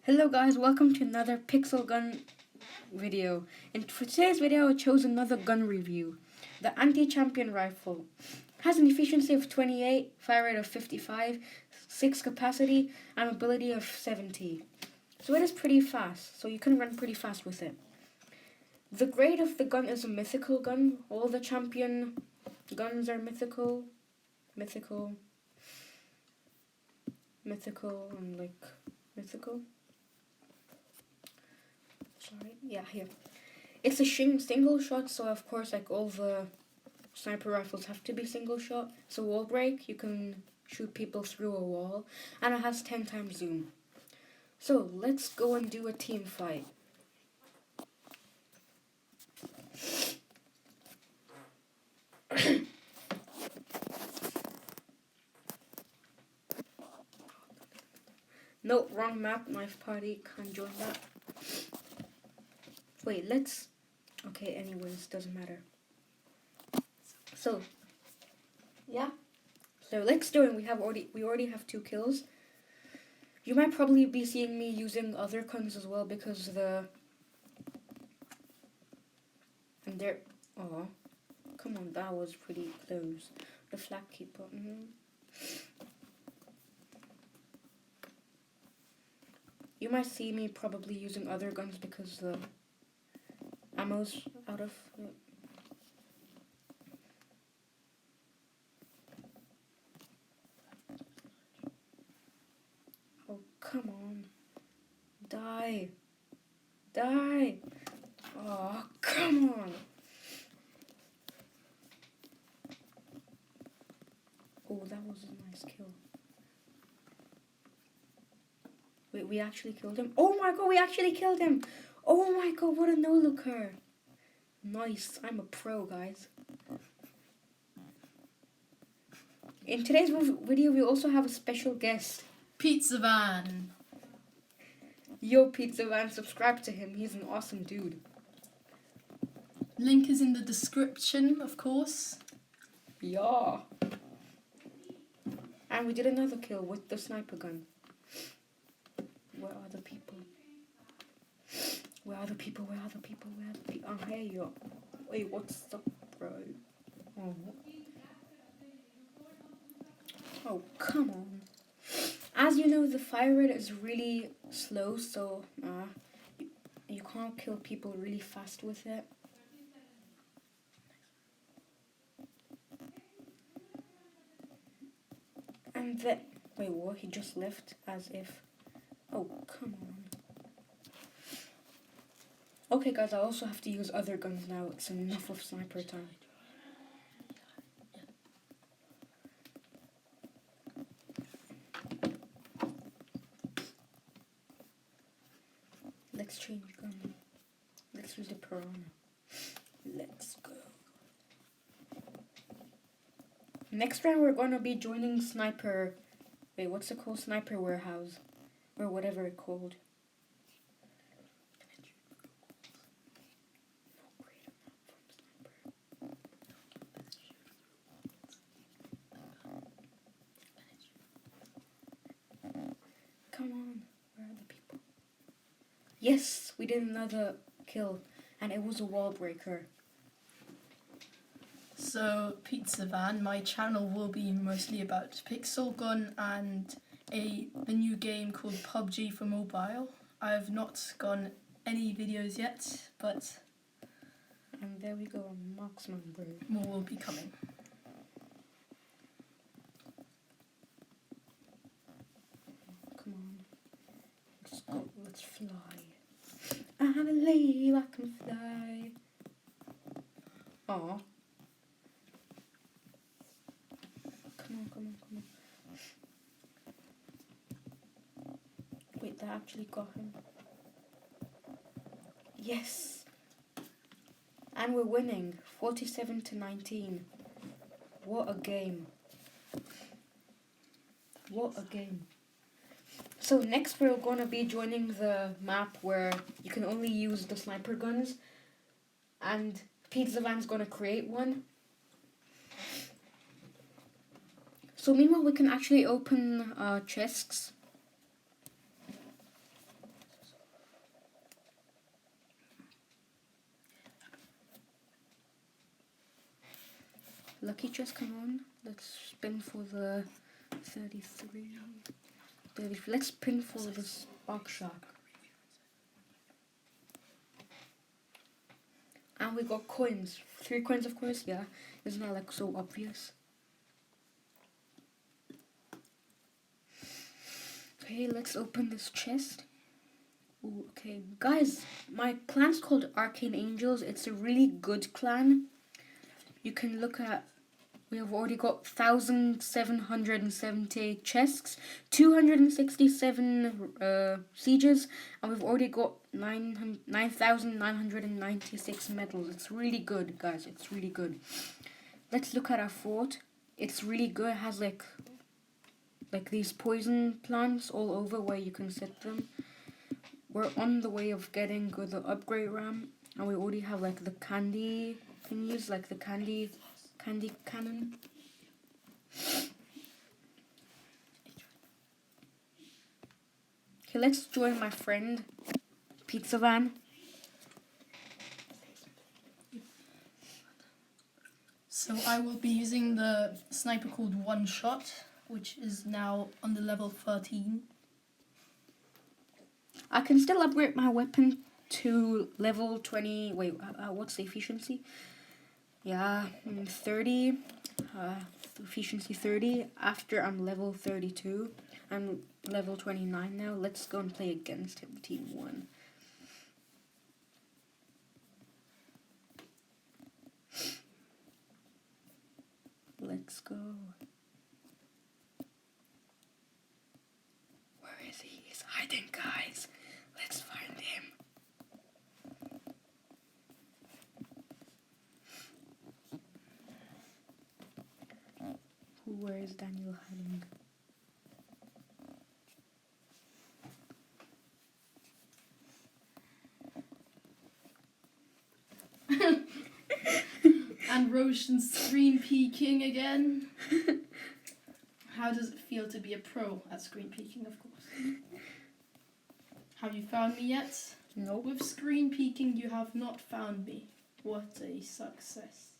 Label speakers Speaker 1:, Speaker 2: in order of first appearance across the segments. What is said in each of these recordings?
Speaker 1: Hello guys, welcome to another pixel gun video. And for today's video I chose another gun review. The anti-champion rifle has an efficiency of 28, fire rate of 55, 6 capacity, and mobility of 70. So it is pretty fast, so you can run pretty fast with it. The grade of the gun is a mythical gun. All the champion guns are mythical, and mythical. Sorry, yeah, here. It's a single shot, so of course, like all the sniper rifles have to be single shot. It's a wall break, you can shoot people through a wall, and it has 10 times zoom. So let's go and do a team fight. No, wrong map, knife party, can't join that. Wait, let's... Okay, anyways, doesn't matter. So, yeah. So let's do it. We already have 2 kills. You might probably be seeing me using other guns as well because oh, come on, that was pretty close. The flak keeper. You might see me probably using other guns because the ammo's out of it. Oh, come on. Die. Die. Oh, come on. Oh, that was a nice kill. Wait, we actually killed him? Oh my god, we actually killed him! Oh my god, what a no-looker. Nice, I'm a pro, guys. In today's video, we also have a special guest.
Speaker 2: Pizza Van.
Speaker 1: Yo, Pizza Van, subscribe to him. He's an awesome dude.
Speaker 2: Link is in the description, of course.
Speaker 1: Yeah. And we did another kill with the sniper gun. Where are the people? Where are the people? Where are the people? Where are the people? Oh, hey, yo. Wait, what's up, bro? Oh, come on. As you know, the fire rate is really slow, so you can't kill people really fast with it. And then, wait, what? He just left as if... Oh, come on. Okay, guys, I also have to use other guns now. It's enough of sniper time. Let's change gun. Let's use the Piranha. Let's go. Next round, we're gonna be joining Sniper... Wait, what's it called? Sniper Warehouse. Or whatever it's called. Come on, where are the people? Yes, we did another kill, and it was a wall breaker.
Speaker 2: So, Pizza Van, my channel will be mostly about Pixel Gun and the new game called PUBG for mobile. I have not gone any videos yet, but...
Speaker 1: And there we go, marksman, bro.
Speaker 2: More will be coming.
Speaker 1: Come on. Let's go, let's fly. I believe I can fly. Aw. Come on. Wait, that actually got him. Yes! And we're winning, 47-19. What a game. What a game. So next we're going to be joining the map where you can only use the sniper guns. And Pizza Van's going to create one. So meanwhile we can actually open chests. Lucky chest, come on. Let's spin for the 33. 33. Let's spin for the Spark Shark. And we got coins. 3 coins, of course, yeah. Isn't that like so obvious? Okay, let's open this chest. Ooh, okay, guys, my clan's called Arcane Angels. It's a really good clan. You can look at, we have already got 1,778 chests, 267 sieges, and we've already got 9,996 medals. It's really good, guys. It's really good. Let's look at our fort. It's really good. It has like these poison plants all over where you can set them. We're on the way of getting the upgrade RAM, and we already have like the candy thingies, like the candy cannon. Okay, let's join my friend Pizza Van.
Speaker 2: So I will be using the sniper called One Shot, which is now on the level 13.
Speaker 1: I can still upgrade my weapon to level 20. Wait, what's the efficiency? Yeah, 30. Efficiency 30 after I'm level 32. I'm level 29 now. Let's go and play against him, team 1. Let's go. Where is he? He's hiding, guys. Let's find him. Where is Daniel hiding?
Speaker 2: And Roshan's screen peeking again. How does it feel to be a pro at screen peeking, of course? Have you found me yet?
Speaker 1: No.
Speaker 2: With screen peeking, you have not found me. What a success.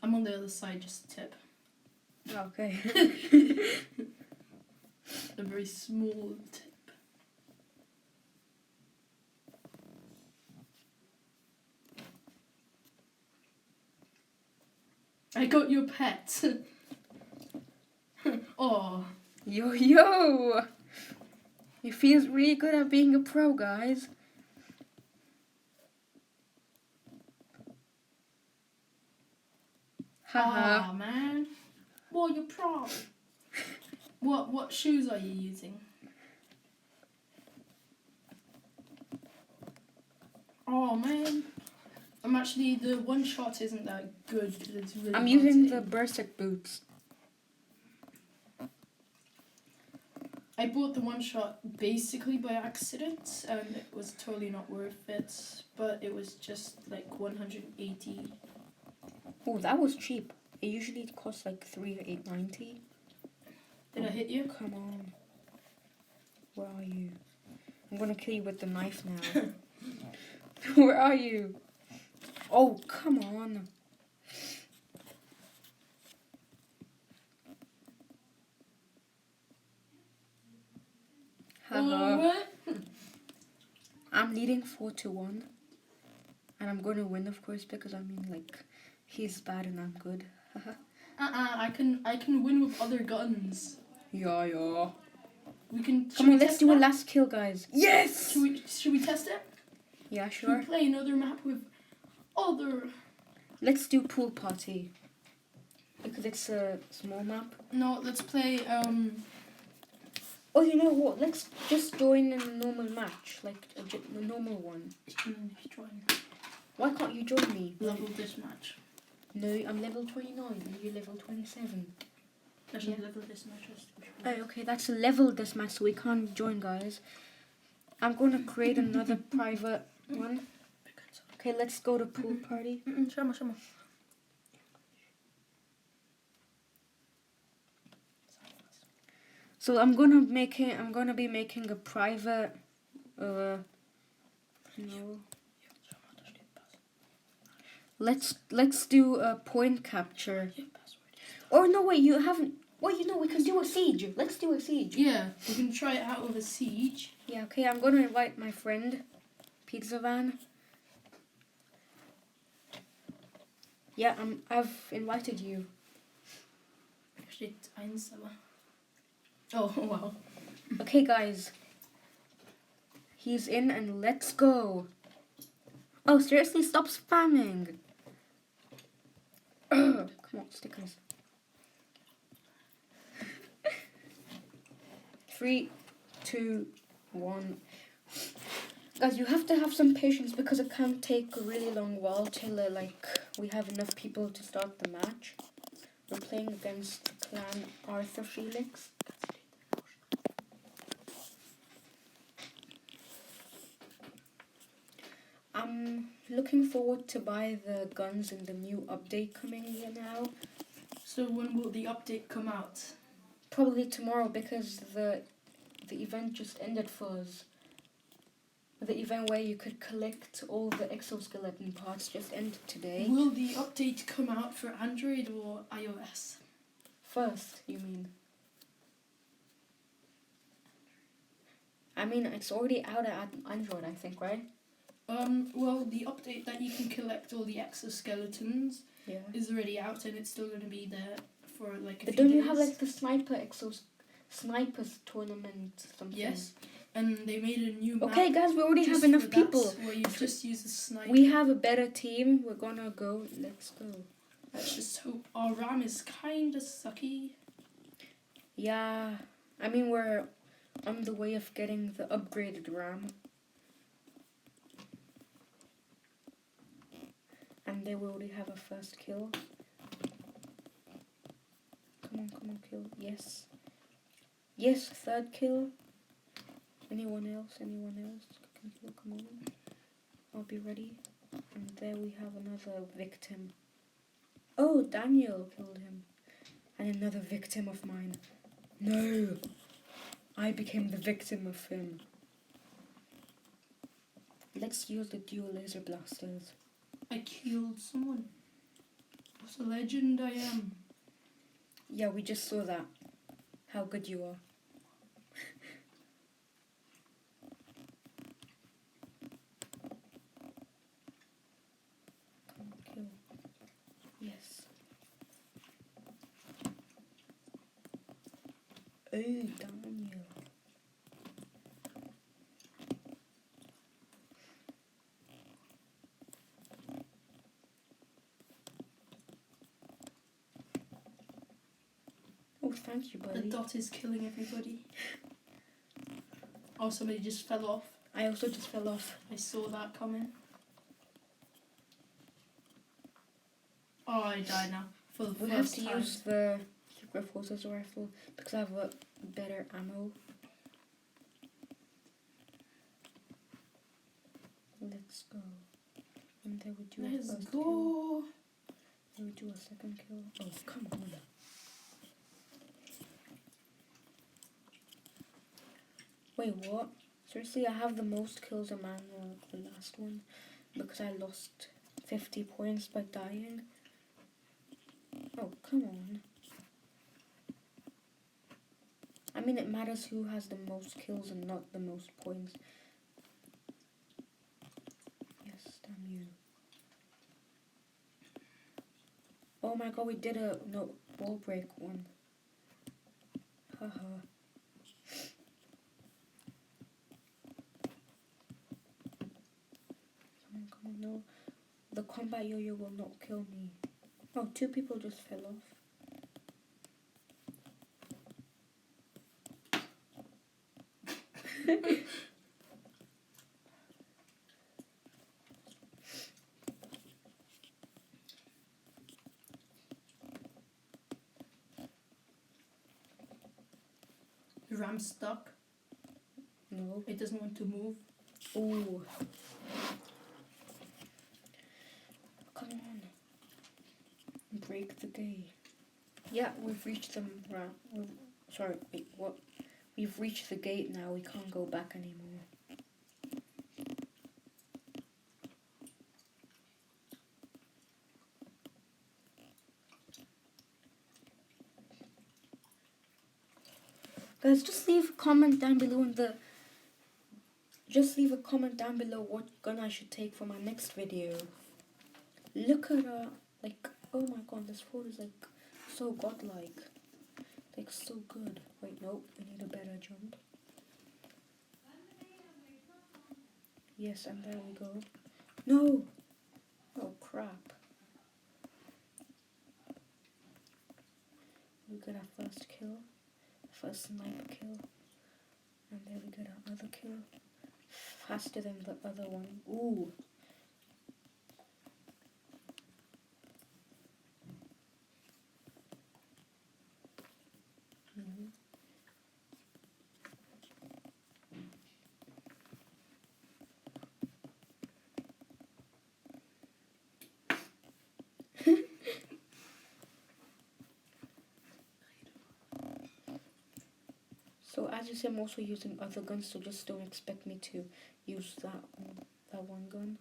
Speaker 2: I'm on the other side, just a tip.
Speaker 1: Okay.
Speaker 2: A very small tip. I got your pet. Oh.
Speaker 1: Yo! It feels really good at being a pro, guys. Haha.
Speaker 2: Aw, man. Well, you're pro. What shoes are you using? Oh, man. I'm actually, the One Shot isn't that good. It's really
Speaker 1: I'm using the
Speaker 2: hard to
Speaker 1: Berserk boots.
Speaker 2: I bought the One Shot basically by accident, and it was totally not worth it. But it was just like 180.
Speaker 1: Oh, that was cheap. It usually costs like 3 or 8.90.
Speaker 2: Did I hit you?
Speaker 1: Come on. Where are you? I'm gonna kill you with the knife now. Where are you? Oh, come on. Haha.
Speaker 2: What?
Speaker 1: I'm leading 4-1. And I'm gonna win, of course, because I mean, like, he's bad and I'm good.
Speaker 2: I can win with other guns.
Speaker 1: Yeah.
Speaker 2: We can.
Speaker 1: Come on, let's do a last kill, guys. Yes!
Speaker 2: Should we test it?
Speaker 1: Yeah,
Speaker 2: Should we
Speaker 1: sure.
Speaker 2: play another map with other?
Speaker 1: Let's do pool party. Because it's a small map.
Speaker 2: No, let's play.
Speaker 1: Oh, you know what? Let's just join in a normal match. Like, a normal one.
Speaker 2: Join.
Speaker 1: Why can't you join me?
Speaker 2: Level this match.
Speaker 1: No, I'm level 29 and you're level 27.
Speaker 2: Let's
Speaker 1: Yeah.
Speaker 2: level this match.
Speaker 1: Oh, okay, that's a level deathmatch, so we can't join, guys. I'm going to create another private one. Okay, let's go to pool party.
Speaker 2: Show me.
Speaker 1: So I'm gonna be making a private No. Let's do a point capture. Or no, wait, you haven't. Wait, you know, we can do a siege. Let's do a siege.
Speaker 2: Yeah, we can try it out with a siege.
Speaker 1: Yeah, okay, I'm gonna invite my friend, Pizza Van. Yeah, I've invited you.
Speaker 2: Shit, oh, wow.
Speaker 1: Okay, guys. He's in and let's go. Oh, seriously, stop spamming. Come on, stickers. 3, 2, 1. Guys, you have to have some patience because it can take a really long while till we have enough people to start the match. We're playing against Clan Arthur Felix. I'm looking forward to buy the guns in the new update coming here now.
Speaker 2: So when will the update come out?
Speaker 1: Probably tomorrow because the event just ended for us. The event where you could collect all the exoskeleton parts just ended today.
Speaker 2: Will the update come out for Android or iOS?
Speaker 1: First, you mean? I mean, it's already out at Android, I think, right?
Speaker 2: Well, the update that you can collect all the exoskeletons is already out, and it's still going to be there for like a few
Speaker 1: Don't
Speaker 2: days.
Speaker 1: You have like the snipers tournament something?
Speaker 2: Yes, and they made a new map.
Speaker 1: Okay, guys, we already have enough people.
Speaker 2: Where you just use the sniper.
Speaker 1: We have a better team. We're gonna go. Let's go.
Speaker 2: Let's just hope our RAM is kind of sucky.
Speaker 1: Yeah, I mean we're on the way of getting the upgraded RAM. And they will already have a first kill. Come on, kill. Yes. Yes, third kill. Anyone else? Can kill? Come on. I'll be ready. And there we have another victim. Oh, Daniel killed him. And another victim of mine. No! I became the victim of him. Let's use the dual laser blasters.
Speaker 2: I killed someone. What a legend I am.
Speaker 1: Yeah, we just saw that. How good you are. Come on, kill. Yes. Oh, Daniel. Oh, thank you, buddy.
Speaker 2: The dot is killing everybody. Oh, somebody just fell off.
Speaker 1: I also just fell off.
Speaker 2: I saw that coming. Oh, I died now. For the
Speaker 1: We
Speaker 2: first
Speaker 1: have to
Speaker 2: time.
Speaker 1: use the Secret Forces rifle because I have a better ammo. Let's go. And they would do a
Speaker 2: Let's
Speaker 1: first
Speaker 2: go.
Speaker 1: kill. They would do a second kill. Oh, come on. Wait, what? Seriously, I have the most kills among the last one because I lost 50 points by dying. Oh, come on. I mean, it matters who has the most kills and not the most points. Yes, damn you. Oh my god, we did a wall break one. Haha. Come on, no. The combat yo-yo will not kill me. Oh, 2 people just fell off.
Speaker 2: The ram's stuck.
Speaker 1: No.
Speaker 2: It doesn't want to move.
Speaker 1: Ooh. Come on. Break the gate. Yeah, we've reached the sorry, wait, what? We've reached the gate now. We can't go back anymore. Guys, just leave a comment down below Just leave a comment down below what gun I should take for my next video. Look at like, oh my god, this fort is like so godlike. Like so good. Wait, nope, I need a better jump. Yes, and there we go. No! Oh crap. We got our first kill. First sniper kill. And there we got our other kill. Faster than the other one. Ooh. So as you see, I'm also using other guns, so just don't expect me to use that one gun.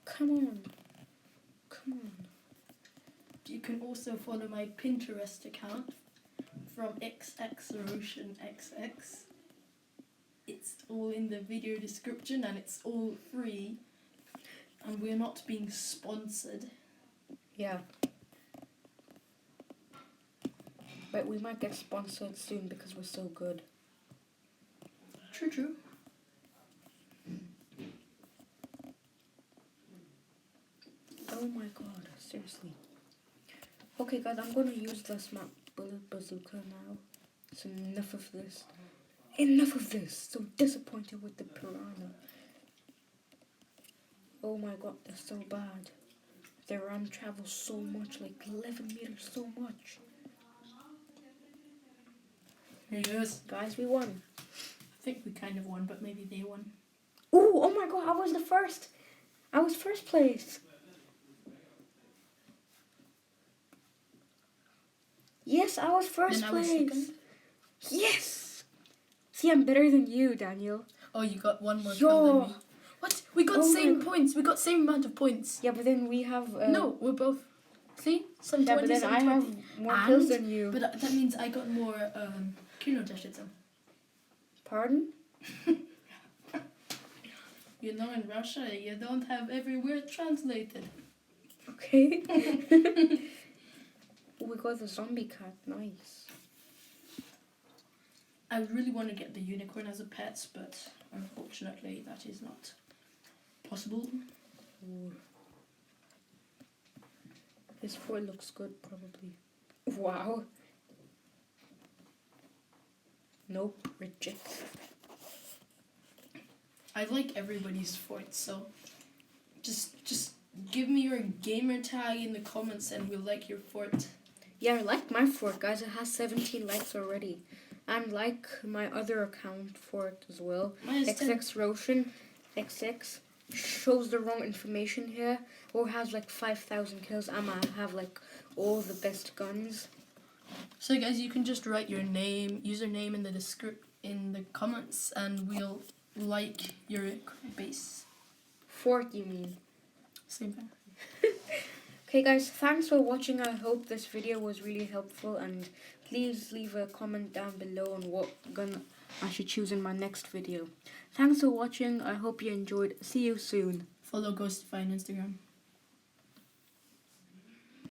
Speaker 1: Come on. Come on.
Speaker 2: You can also follow my Pinterest account from XxRoshanxX. It's all in the video description and it's all free. And we're not being sponsored.
Speaker 1: Yeah. But we might get sponsored soon because we're so good.
Speaker 2: True, true.
Speaker 1: Oh my god, seriously. Okay guys, I'm gonna use the smart bullet bazooka now. So enough of this. Enough of this. So disappointed with the piranha. Oh my god, they're so bad. Their run travels so much, like 11 meters, so much.
Speaker 2: Yes.
Speaker 1: Guys, we won.
Speaker 2: I think we kind of won, but maybe they won.
Speaker 1: Ooh, oh my god, I was the first. I was first place. Yes, I was first
Speaker 2: Then I was
Speaker 1: place.
Speaker 2: second.
Speaker 1: Yes. See, I'm better than you, Daniel.
Speaker 2: Oh, you got one more kill than me. What? We got same points. We got same amount of points.
Speaker 1: Yeah, but then we have...
Speaker 2: no, we're both... See? Some
Speaker 1: yeah,
Speaker 2: 20,
Speaker 1: but then
Speaker 2: some
Speaker 1: I
Speaker 2: 20.
Speaker 1: have more kills than you.
Speaker 2: But that means I got more killnotashitzen.
Speaker 1: Pardon?
Speaker 2: You know, in Russia, you don't have every word translated.
Speaker 1: Okay. Oh, we got the zombie cat. Nice.
Speaker 2: I really want to get the unicorn as a pet, but unfortunately that is not possible.
Speaker 1: Ooh. This fort looks good, probably. Wow. Nope, reject.
Speaker 2: I like everybody's fort, so just give me your gamer tag in the comments and we'll like your fort.
Speaker 1: Yeah, I like my fort, guys. It has 17 likes already. And like my other account fort as well. XxRoshanxX shows the wrong information here. Or has like 5,000 kills. I might have like all the best guns.
Speaker 2: So guys, you can just write your username in the comments, and we'll like your base.
Speaker 1: Fort, you mean?
Speaker 2: Same thing.
Speaker 1: Okay guys, thanks for watching. I hope this video was really helpful, and please leave a comment down below on what gun I should choose in my next video. Thanks for watching. I hope you enjoyed. See you soon.
Speaker 2: Follow Ghostify on Instagram.